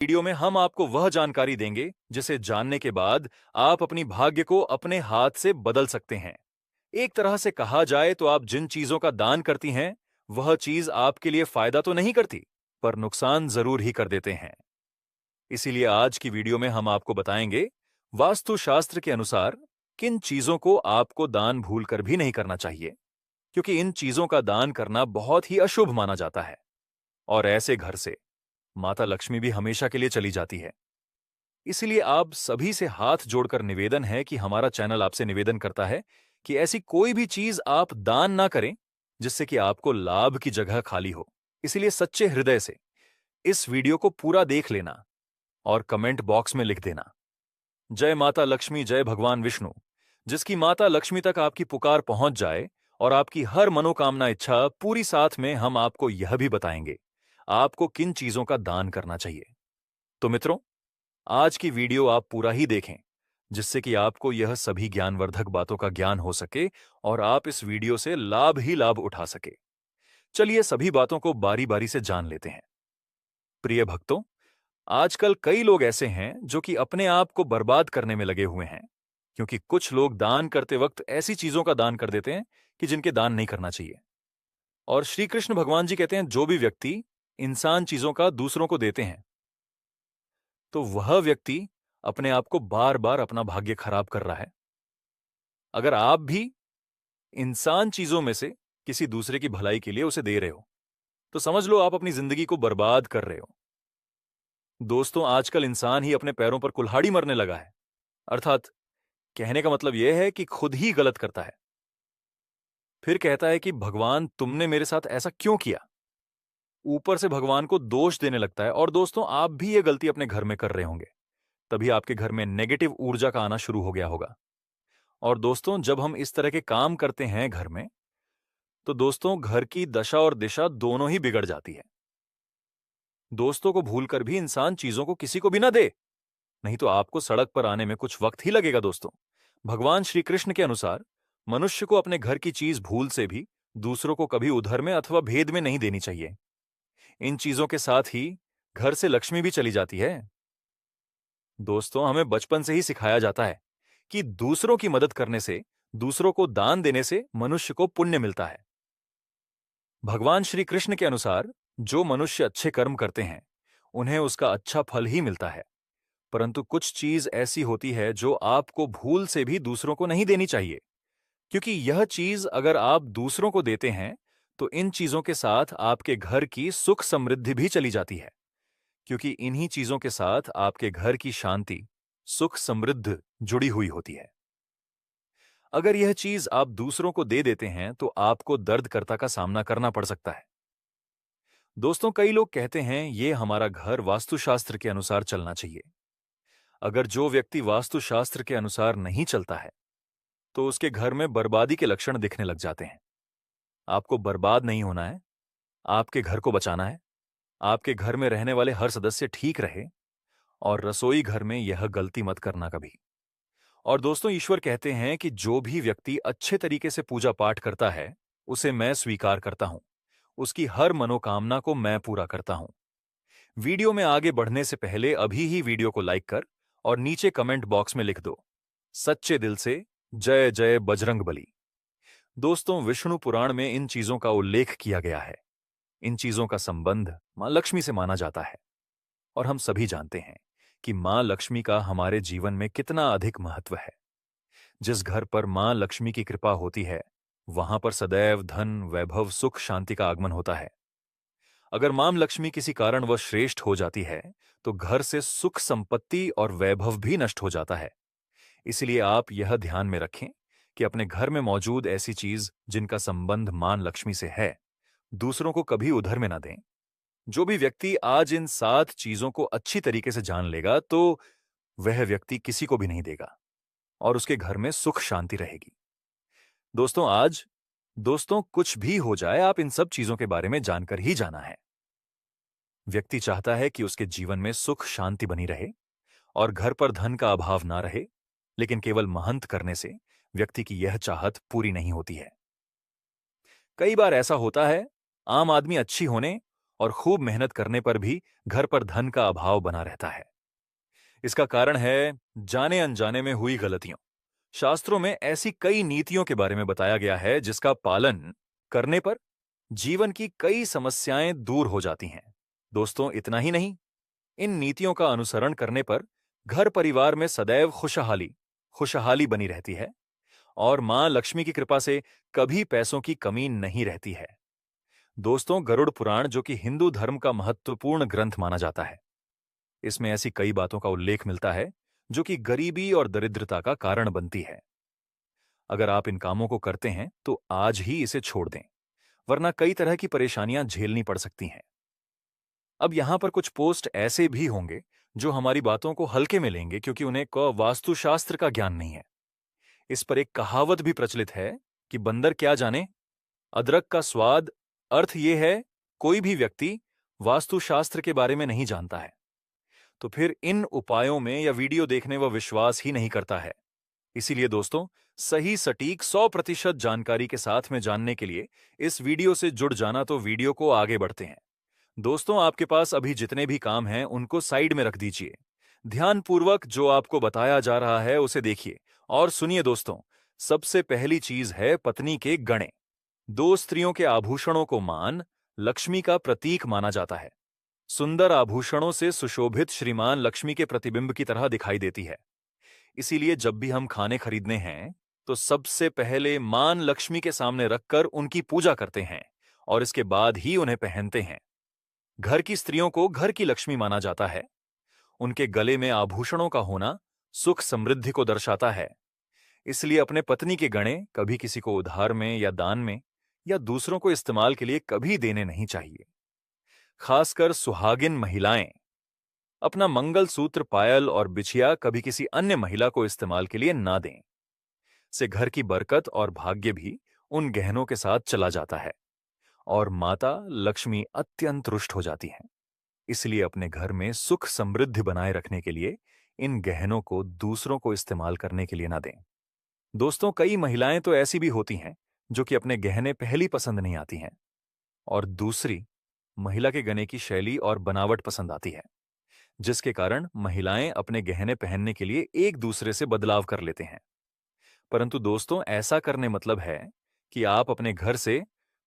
Video में हम आपको वह जानकारी देंगे जिसे जानने के बाद आप अपनी भाग्य को अपने हाथ से बदल सकते हैं। एक तरह से कहा जाए तो आप जिन चीजों का दान करती हैं, वह चीज आपके लिए फायदा तो नहीं करती, पर नुकसान जरूर ही कर देते हैं। इसीलिए आज की वीडियो में हम आपको बताएंगे वास्तुशास्त्र के अनुसार किन चीजों को आपको दान भूलकर भी नहीं करना चाहिए, क्योंकि इन चीजों का दान करना बहुत ही अशुभ माना जाता है और ऐसे घर से माता लक्ष्मी भी हमेशा के लिए चली जाती है। इसीलिए आप सभी से हाथ जोड़कर निवेदन है कि हमारा चैनल आपसे निवेदन करता है कि ऐसी कोई भी चीज आप दान ना करें जिससे कि आपको लाभ की जगह खाली हो। इसीलिए सच्चे हृदय से इस वीडियो को पूरा देख लेना और कमेंट बॉक्स में लिख देना, जय माता लक्ष्मी, जय भगवान विष्णु। जिसकी माता लक्ष्मी तक आपकी पुकार पहुंच जाए और आपकी हर मनोकामना इच्छा पूरी। साथ में हम आपको यह भी बताएंगे आपको किन चीजों का दान करना चाहिए। तो मित्रों, आज की वीडियो आप पूरा ही देखें, जिससे कि आपको यह सभी ज्ञानवर्धक बातों का ज्ञान हो सके और आप इस वीडियो से लाभ ही लाभ उठा सके। चलिए सभी बातों को बारी बारी से जान लेते हैं। प्रिय भक्तों, आजकल कई लोग ऐसे हैं जो कि अपने आप को बर्बाद करने में लगे हुए हैं, क्योंकि कुछ लोग दान करते वक्त ऐसी चीजों का दान कर देते हैं कि जिनके दान नहीं करना चाहिए। और श्री कृष्ण भगवान जी कहते हैं, जो भी व्यक्ति इंसान चीजों का दूसरों को देते हैं, तो वह व्यक्ति अपने आप को बार बार अपना भाग्य खराब कर रहा है। अगर आप भी इंसान चीजों में से किसी दूसरे की भलाई के लिए उसे दे रहे हो, तो समझ लो आप अपनी जिंदगी को बर्बाद कर रहे हो। दोस्तों, आजकल इंसान ही अपने पैरों पर कुल्हाड़ी मरने लगा है। अर्थात कहने का मतलब यह है कि खुद ही गलत करता है। फिर कहता है कि भगवान तुमने मेरे साथ ऐसा क्यों किया। ऊपर से भगवान को दोष देने लगता है। और दोस्तों, आप भी ये गलती अपने घर में कर रहे होंगे, तभी आपके घर में नेगेटिव ऊर्जा का आना शुरू हो गया होगा। और दोस्तों, जब हम इस तरह के काम करते हैं घर में, तो दोस्तों घर की दशा और दिशा दोनों ही बिगड़ जाती है। दोस्तों को भूलकर भी इंसान चीजों को किसी को भी ना दे, नहीं तो आपको सड़क पर आने में कुछ वक्त ही लगेगा। दोस्तों, भगवान श्री कृष्ण के अनुसार मनुष्य को अपने घर की चीज भूल से भी दूसरों को कभी उधर में अथवा भेद में नहीं देनी चाहिए। इन चीजों के साथ ही घर से लक्ष्मी भी चली जाती है। दोस्तों, हमें बचपन से ही सिखाया जाता है कि दूसरों की मदद करने से, दूसरों को दान देने से मनुष्य को पुण्य मिलता है। भगवान श्री कृष्ण के अनुसार जो मनुष्य अच्छे कर्म करते हैं, उन्हें उसका अच्छा फल ही मिलता है। परंतु कुछ चीज ऐसी होती है जो आपको भूल से भी दूसरों को नहीं देनी चाहिए, क्योंकि यह चीज अगर आप दूसरों को देते हैं तो इन चीजों के साथ आपके घर की सुख समृद्धि भी चली जाती है, क्योंकि इन्हीं चीजों के साथ आपके घर की शांति, सुख समृद्धि जुड़ी हुई होती है। अगर यह चीज आप दूसरों को दे देते हैं तो आपको दर्दकर्ता का सामना करना पड़ सकता है। दोस्तों, कई लोग कहते हैं ये हमारा घर वास्तुशास्त्र के अनुसार चलना चाहिए। अगर जो व्यक्ति वास्तुशास्त्र के अनुसार नहीं चलता है, तो उसके घर में बर्बादी के लक्षण दिखने लग जाते हैं। आपको बर्बाद नहीं होना है, आपके घर को बचाना है। आपके घर में रहने वाले हर सदस्य ठीक रहे, और रसोई घर में यह गलती मत करना कभी। और दोस्तों, ईश्वर कहते हैं कि जो भी व्यक्ति अच्छे तरीके से पूजा पाठ करता है, उसे मैं स्वीकार करता हूं। उसकी हर मनोकामना को मैं पूरा करता हूं। वीडियो में आगे बढ़ने से पहले अभी ही वीडियो को लाइक कर और नीचे कमेंट बॉक्स में लिख दो, सच्चे दिल से जय जय बजरंगबली। दोस्तों, विष्णु पुराण में इन चीजों का उल्लेख किया गया है। इन चीजों का संबंध मां लक्ष्मी से माना जाता है। और हम सभी जानते हैं कि मां लक्ष्मी का हमारे जीवन में कितना अधिक महत्व है। जिस घर पर मां लक्ष्मी की कृपा होती है, वहां पर सदैव धन, वैभव, सुख, शांति का आगमन होता है। अगर मां लक्ष्मी किसी कारण वह श्रेष्ठ हो जाती है, तो घर से सुख, संपत्ति और वैभव भी नष्ट हो जाता है। इसलिए आप यह ध्यान में रखें कि अपने घर में मौजूद ऐसी चीज जिनका संबंध मां लक्ष्मी से है, दूसरों को कभी उधर में ना दें। जो भी व्यक्ति आज इन 7 चीजों को अच्छी तरीके से जान लेगा, तो वह व्यक्ति किसी को भी नहीं देगा और उसके घर में सुख शांति रहेगी। दोस्तों, कुछ भी हो जाए, आप इन सब चीजों के बारे में जानकर ही जाना है। व्यक्ति चाहता है कि उसके जीवन में सुख शांति बनी रहे और घर पर धन का अभाव ना रहे, लेकिन केवल महंत करने से व्यक्ति की यह चाहत पूरी नहीं होती है। कई बार ऐसा होता है, आम आदमी अच्छी होने और खूब मेहनत करने पर भी घर पर धन का अभाव बना रहता है। इसका कारण है जाने अनजाने में हुई गलतियों। शास्त्रों में ऐसी कई नीतियों के बारे में बताया गया है जिसका पालन करने पर जीवन की कई समस्याएं दूर हो जाती हैं। दोस्तों, इतना ही नहीं, इन नीतियों का अनुसरण करने पर घर परिवार में सदैव खुशहाली खुशहाली बनी रहती है और मां लक्ष्मी की कृपा से कभी पैसों की कमी नहीं रहती है। दोस्तों, गरुड़ पुराण, जो कि हिंदू धर्म का महत्वपूर्ण ग्रंथ माना जाता है, इसमें ऐसी कई बातों का उल्लेख मिलता है जो कि गरीबी और दरिद्रता का कारण बनती है। अगर आप इन कामों को करते हैं तो आज ही इसे छोड़ दें, वरना कई तरह की परेशानियां झेलनी पड़ सकती हैं। अब यहां पर कुछ पोस्ट ऐसे भी होंगे जो हमारी बातों को हल्के में लेंगे क्योंकि उन्हें वास्तुशास्त्र का ज्ञान नहीं है। इस पर एक कहावत भी प्रचलित है कि बंदर क्या जाने अदरक का स्वाद। अर्थ यह है, कोई भी व्यक्ति वास्तुशास्त्र के बारे में नहीं जानता है तो फिर इन उपायों में या वीडियो देखने वह विश्वास ही नहीं करता है। इसीलिए दोस्तों, सही सटीक 100% जानकारी के साथ में जानने के लिए इस वीडियो से जुड़ जाना, तो वीडियो को आगे बढ़ते हैं। दोस्तों, आपके पास अभी जितने भी काम हैं उनको साइड में रख दीजिए। ध्यानपूर्वक जो आपको बताया जा रहा है उसे देखिए और सुनिए। दोस्तों, सबसे पहली चीज है पत्नी के गहने। दो स्त्रियों के आभूषणों को मान लक्ष्मी का प्रतीक माना जाता है। सुंदर आभूषणों से सुशोभित श्रीमान लक्ष्मी के प्रतिबिंब की तरह दिखाई देती है। इसीलिए जब भी हम खाने खरीदने हैं तो सबसे पहले मान लक्ष्मी के सामने रखकर उनकी पूजा करते हैं और इसके बाद ही उन्हें पहनते हैं। घर की स्त्रियों को घर की लक्ष्मी माना जाता है। उनके गले में आभूषणों का होना सुख समृद्धि को दर्शाता है। इसलिए अपने पत्नी के गहने कभी किसी को उधार में या दान में या दूसरों को इस्तेमाल के लिए कभी देने नहीं चाहिए। खासकर सुहागिन महिलाएं अपना मंगलसूत्र, पायल और बिछिया कभी किसी अन्य महिला को इस्तेमाल के लिए ना दें। से घर की बरकत और भाग्य भी उन गहनों के साथ चला जाता है और माता लक्ष्मी अत्यंत रुष्ट हो जाती हैं। इसलिए अपने घर में सुख समृद्धि बनाए रखने के लिए इन गहनों को दूसरों को इस्तेमाल करने के लिए ना दें। दोस्तों, कई महिलाएं तो ऐसी भी होती हैं जो कि अपने गहने पहली पसंद नहीं आती हैं और दूसरी महिला के गहने की शैली और बनावट पसंद आती है, जिसके कारण महिलाएं अपने गहने पहनने के लिए एक दूसरे से बदलाव कर लेते हैं। परंतु दोस्तों, ऐसा करने मतलब है कि आप अपने घर से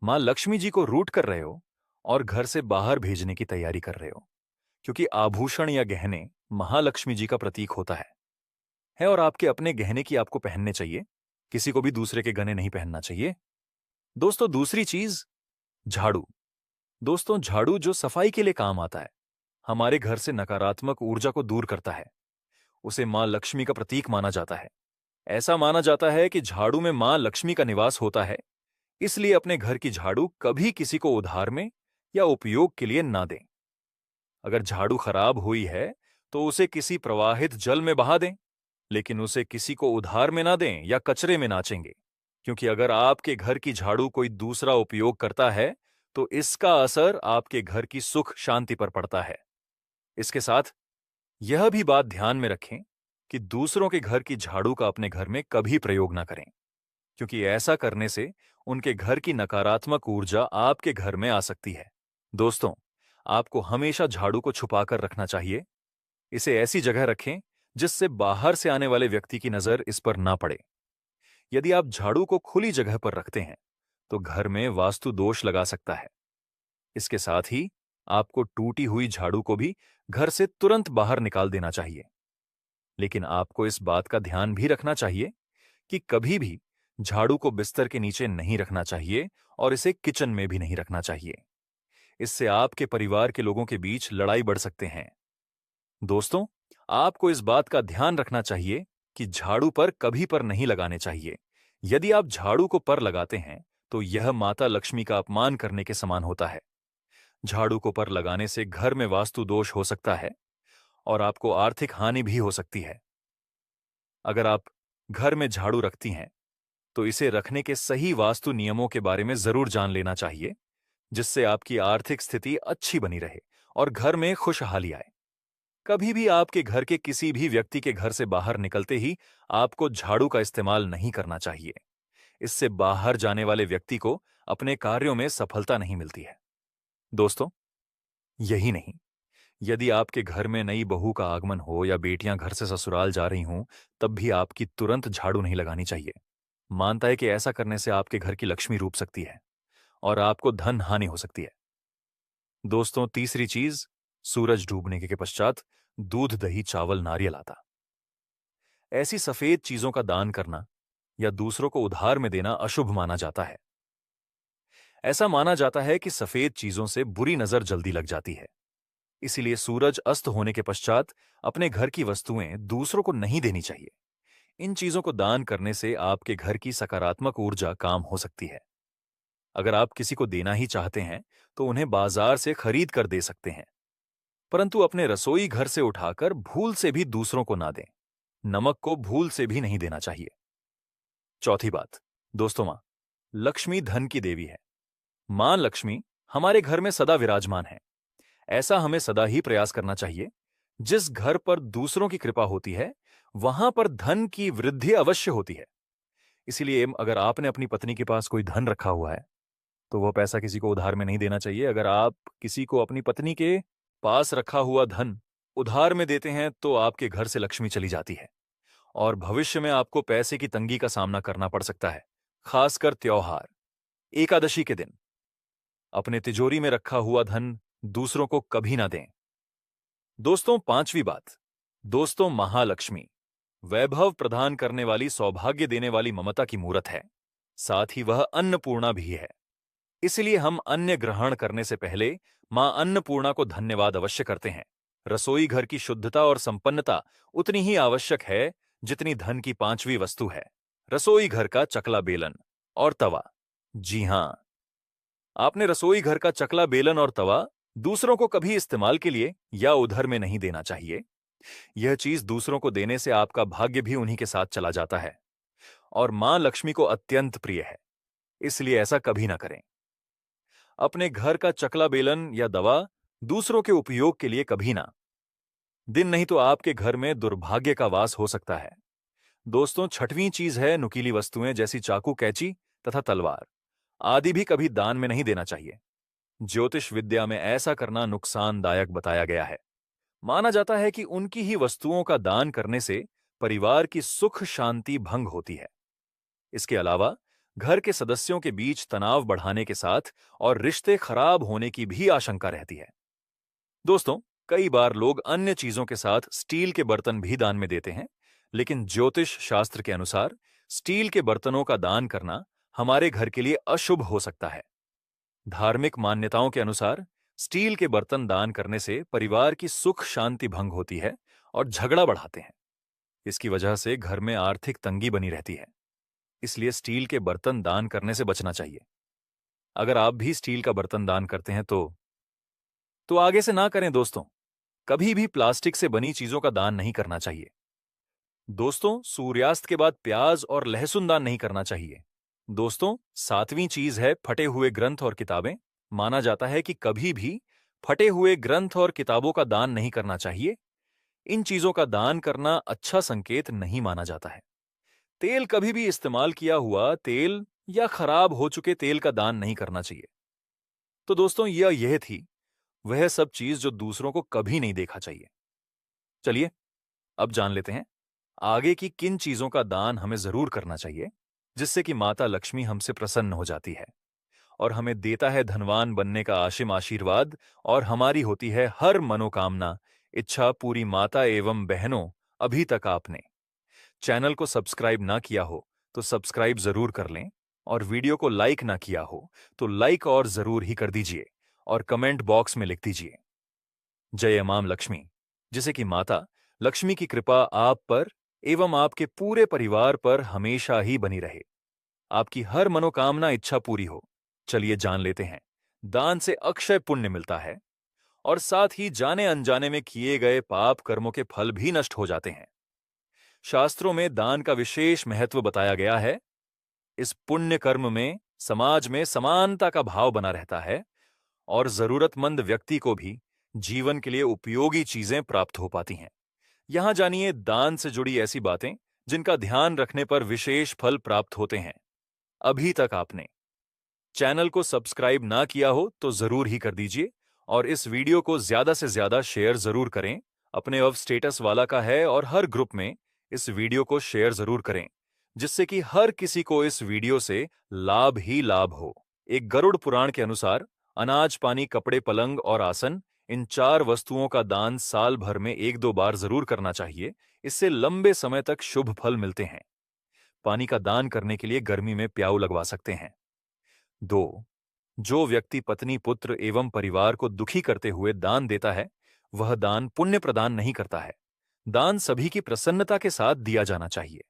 मां लक्ष्मी जी को रूठ कर रहे हो और घर से बाहर भेजने की तैयारी कर रहे हो, क्योंकि आभूषण या गहने महालक्ष्मी जी का प्रतीक होता है और आपके अपने गहने की आपको पहनने चाहिए, किसी को भी दूसरे के गहने नहीं पहनना चाहिए। दोस्तों, दूसरी चीज, झाड़ू। दोस्तों, झाड़ू जो सफाई के लिए काम आता है, हमारे घर से नकारात्मक ऊर्जा को दूर करता है। उसे मां लक्ष्मी का प्रतीक माना जाता है। ऐसा माना जाता है कि झाड़ू में मां लक्ष्मी का निवास होता है। इसलिए अपने घर की झाड़ू कभी किसी को उधार में या उपयोग के लिए ना दें। अगर झाड़ू खराब हुई है तो उसे किसी प्रवाहित जल में बहा दें, लेकिन उसे किसी को उधार में ना दें या कचरे में नाचेंगे, क्योंकि अगर आपके घर की झाड़ू कोई दूसरा उपयोग करता है तो इसका असर आपके घर की सुख शांति पर पड़ता है। इसके साथ यह भी बात ध्यान में रखें कि दूसरों के घर की झाड़ू का अपने घर में कभी प्रयोग ना करें, क्योंकि ऐसा करने से उनके घर की नकारात्मक ऊर्जा आपके घर में आ सकती है। दोस्तों, आपको हमेशा झाड़ू को छुपाकर रखना चाहिए। इसे ऐसी जगह रखें जिससे बाहर से आने वाले व्यक्ति की नजर इस पर ना पड़े। यदि आप झाड़ू को खुली जगह पर रखते हैं तो घर में वास्तु दोष लगा सकता है। इसके साथ ही आपको टूटी हुई झाड़ू को भी घर से तुरंत बाहर निकाल देना चाहिए। लेकिन आपको इस बात का ध्यान भी रखना चाहिए कि कभी भी झाड़ू को बिस्तर के नीचे नहीं रखना चाहिए और इसे किचन में भी नहीं रखना चाहिए। इससे आपके परिवार के लोगों के बीच लड़ाई बढ़ सकते हैं। दोस्तों, आपको इस बात का ध्यान रखना चाहिए कि झाड़ू पर कभी पर नहीं लगाने चाहिए। यदि आप झाड़ू को पर लगाते हैं तो यह माता लक्ष्मी का अपमान करने के समान होता है। झाड़ू को पर लगाने से घर में वास्तु दोष हो सकता है और आपको आर्थिक हानि भी हो सकती है। अगर आप घर में झाड़ू रखती हैं तो इसे रखने के सही वास्तु नियमों के बारे में जरूर जान लेना चाहिए, जिससे आपकी आर्थिक स्थिति अच्छी बनी रहे और घर में खुशहाली आए। कभी भी आपके घर के किसी भी व्यक्ति के घर से बाहर निकलते ही आपको झाड़ू का इस्तेमाल नहीं करना चाहिए। इससे बाहर जाने वाले व्यक्ति को अपने कार्यों में सफलता नहीं मिलती है। दोस्तों, यही नहीं, यदि आपके घर में नई बहू का आगमन हो या बेटियां घर से ससुराल जा रही हों, तब भी आपकी तुरंत झाड़ू नहीं लगानी चाहिए। मानता है कि ऐसा करने से आपके घर की लक्ष्मी रूठ सकती है और आपको धन हानि हो सकती है। दोस्तों, तीसरी चीज, सूरज डूबने के पश्चात दूध, दही, चावल, नारियल आता। ऐसी सफेद चीजों का दान करना या दूसरों को उधार में देना अशुभ माना जाता है। ऐसा माना जाता है कि सफेद चीजों से बुरी नजर जल्दी लग जाती है। इसीलिए सूरज अस्त होने के पश्चात अपने घर की वस्तुएं दूसरों को नहीं देनी चाहिए। इन चीजों को दान करने से आपके घर की सकारात्मक ऊर्जा काम हो सकती है। अगर आप किसी को देना ही चाहते हैं तो उन्हें बाजार से खरीद कर दे सकते हैं, परंतु अपने रसोई घर से उठाकर भूल से भी दूसरों को ना दें। नमक को भूल से भी नहीं देना चाहिए। चौथी बात, दोस्तों, मां लक्ष्मी धन की देवी है। मां लक्ष्मी हमारे घर में सदा विराजमान है। ऐसा हमें सदा ही प्रयास करना चाहिए। जिस घर पर दूसरों की कृपा होती है, वहां पर धन की वृद्धि अवश्य होती है। इसीलिए अगर आपने अपनी पत्नी के पास कोई धन रखा हुआ है, तो वह पैसा किसी को उधार में नहीं देना चाहिए। अगर आप किसी को अपनी पत्नी के पास रखा हुआ धन उधार में देते हैं, तो आपके घर से लक्ष्मी चली जाती है और भविष्य में आपको पैसे की तंगी का सामना करना पड़ सकता है, खासकर त्योहार, एकादशी के दिन। अपने तिजोरी में रखा हुआ धन दूसरों को कभी ना दें। दोस्तों, पांचवी बात, दोस्तों, महालक्ष्मी वैभव प्रदान करने वाली, सौभाग्य देने वाली ममता की मूरत है। साथ ही वह अन्नपूर्णा भी है। इसलिए हम अन्न ग्रहण करने से पहले मां अन्नपूर्णा को धन्यवाद अवश्य करते हैं। रसोई घर की शुद्धता और संपन्नता उतनी ही आवश्यक है जितनी धन की पांचवी वस्तु है, रसोई घर का चकला बेलन और तवा। जी हां, आपने रसोई घर का चकला बेलन और तवा दूसरों को कभी इस्तेमाल के लिए या उधर में नहीं देना चाहिए। यह चीज दूसरों को देने से आपका भाग्य भी उन्हीं के साथ चला जाता है और मां लक्ष्मी को अत्यंत प्रिय है। इसलिए ऐसा कभी ना करें। अपने घर का चकला बेलन या दवा दूसरों के उपयोग के लिए कभी ना। दिन नहीं तो आपके घर में दुर्भाग्य का वास हो सकता है। दोस्तों, छठवीं चीज है नुकीली वस्तुएं, जैसी चाकू, कैंची तथा तलवार आदि भी कभी दान में नहीं देना चाहिए। ज्योतिष विद्या में ऐसा करना नुकसानदायक बताया गया है। माना जाता है कि उनकी ही वस्तुओं का दान करने से परिवार की सुख शांति भंग होती है। इसके अलावा घर के सदस्यों के बीच तनाव बढ़ाने के साथ और रिश्ते खराब होने की भी आशंका रहती है। दोस्तों, कई बार लोग अन्य चीजों के साथ स्टील के बर्तन भी दान में देते हैं, लेकिन ज्योतिष शास्त्र के अनुसार स्टील के बर्तनों का दान करना हमारे घर के लिए अशुभ हो सकता है। धार्मिक मान्यताओं के अनुसार स्टील के बर्तन दान करने से परिवार की सुख शांति भंग होती है और झगड़ा बढ़ाते हैं। इसकी वजह से घर में आर्थिक तंगी बनी रहती है। इसलिए स्टील के बर्तन दान करने से बचना चाहिए। अगर आप भी स्टील का बर्तन दान करते हैं तो आगे से ना करें। दोस्तों, कभी भी प्लास्टिक से बनी चीजों का दान नहीं करना चाहिए। दोस्तों, सूर्यास्त के बाद प्याज और लहसुन दान नहीं करना चाहिए। दोस्तों, सातवीं चीज है फटे हुए ग्रंथ और किताबें। माना जाता है कि कभी भी फटे हुए ग्रंथ और किताबों का दान नहीं करना चाहिए। इन चीजों का दान करना अच्छा संकेत नहीं माना जाता है। तेल, कभी भी इस्तेमाल किया हुआ तेल या खराब हो चुके तेल का दान नहीं करना चाहिए। तो दोस्तों, यह थी वह सब चीज जो दूसरों को कभी नहीं देखा चाहिए। चलिए अब जान लेते हैं आगे की किन चीजों का दान हमें जरूर करना चाहिए, जिससे कि माता लक्ष्मी हमसे प्रसन्न हो जाती है और हमें देता है धनवान बनने का आशिम आशीर्वाद और हमारी होती है हर मनोकामना इच्छा पूरी। माता एवं बहनों, अभी तक आपने चैनल को सब्सक्राइब ना किया हो तो सब्सक्राइब जरूर कर लें और वीडियो को लाइक ना किया हो तो लाइक और जरूर ही कर दीजिए और कमेंट बॉक्स में लिख दीजिए जय मां लक्ष्मी, जिसे कि माता लक्ष्मी की कृपा आप पर एवं आपके पूरे परिवार पर हमेशा ही बनी रहे। आपकी हर मनोकामना इच्छा पूरी हो। चलिए जान लेते हैं दान से अक्षय पुण्य मिलता है और साथ ही जाने अनजाने में किए गए पाप कर्मों के फल भी नष्ट हो जाते हैं। शास्त्रों में दान का विशेष महत्व बताया गया है। इस पुण्य कर्म में समाज में समानता का भाव बना रहता है और जरूरतमंद व्यक्ति को भी जीवन के लिए उपयोगी चीजें प्राप्त हो पाती हैं। यहां जानिए दान से जुड़ी ऐसी बातें जिनका ध्यान रखने पर विशेष फल प्राप्त होते हैं। अभी तक आपने चैनल को सब्सक्राइब ना किया हो तो जरूर ही कर दीजिए और इस वीडियो को ज्यादा से ज्यादा शेयर जरूर करें। अपने अब स्टेटस वाला का है और हर ग्रुप में इस वीडियो को शेयर जरूर करें, जिससे कि हर किसी को इस वीडियो से लाभ ही लाभ हो। एक गरुड़ पुराण के अनुसार अनाज, पानी, कपड़े, पलंग और आसन, इन 4 वस्तुओं का दान साल भर में 1-2 बार जरूर करना चाहिए। इससे लंबे समय तक शुभ फल मिलते हैं। पानी का दान करने के लिए गर्मी में प्याऊ लगवा सकते हैं। 2. जो व्यक्ति पत्नी, पुत्र एवं परिवार को दुखी करते हुए दान देता है, वह दान पुण्य प्रदान नहीं करता है। दान सभी की प्रसन्नता के साथ दिया जाना चाहिए।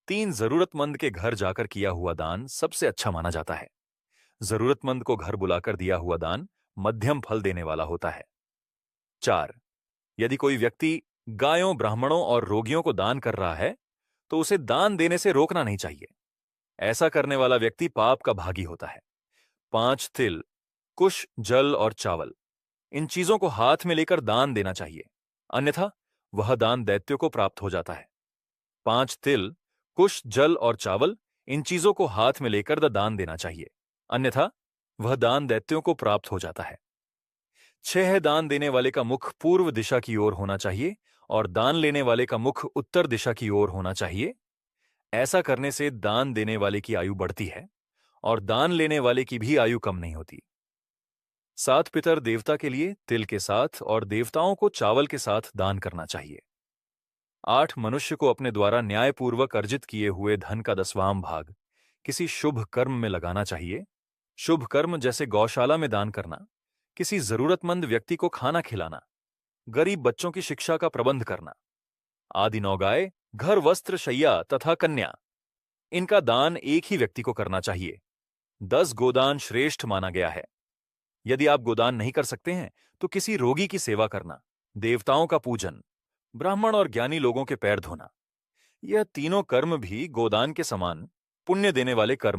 3. जरूरतमंद के घर जाकर किया हुआ दान सबसे अच्छा माना जाता है। जरूरतमंद को घर बुलाकर दिया हुआ दान मध्यम फल देने वाला होता है। 4. यदि कोई व्यक्ति गायों, ब्राह्मणों और रोगियों को दान कर रहा है, तो उसे दान देने से रोकना नहीं चाहिए। ऐसा करने वाला व्यक्ति पाप का भागी होता है। 5. तिल, कुश, जल और चावल, इन चीजों को हाथ में लेकर दान देना चाहिए, अन्यथा वह दान दैत्यों को प्राप्त हो जाता है। 5. तिल, कुश, जल और चावल, इन चीजों को हाथ में लेकर दान देना चाहिए, अन्यथा वह दान दैत्यों को प्राप्त हो जाता है। 6. दान देने वाले का मुख पूर्व दिशा की ओर होना चाहिए और दान लेने वाले का मुख उत्तर दिशा की ओर होना चाहिए। ऐसा करने से दान देने वाले की आयु बढ़ती है और दान लेने वाले की भी आयु कम नहीं होती। 7. पितर देवता के लिए तिल के साथ और देवताओं को चावल के साथ दान करना चाहिए। 8. मनुष्य को अपने द्वारा न्यायपूर्वक अर्जित किए हुए धन का 10वां भाग किसी शुभ कर्म में लगाना चाहिए। शुभ कर्म जैसे गौशाला में दान करना, किसी जरूरतमंद व्यक्ति को खाना खिलाना, गरीब बच्चों की शिक्षा का प्रबंध करना आदि। 9 गाय, घर, वस्त्र, शैया तथा कन्या, इनका दान एक ही व्यक्ति को करना चाहिए। 10 गोदान श्रेष्ठ माना गया है। यदि आप गोदान नहीं कर सकते हैं तो किसी रोगी की सेवा करना, देवताओं का पूजन, ब्राह्मण और ज्ञानी लोगों के पैर धोना, यह तीनों कर्म भी गोदान के समान पुण्य देने वाले कर्म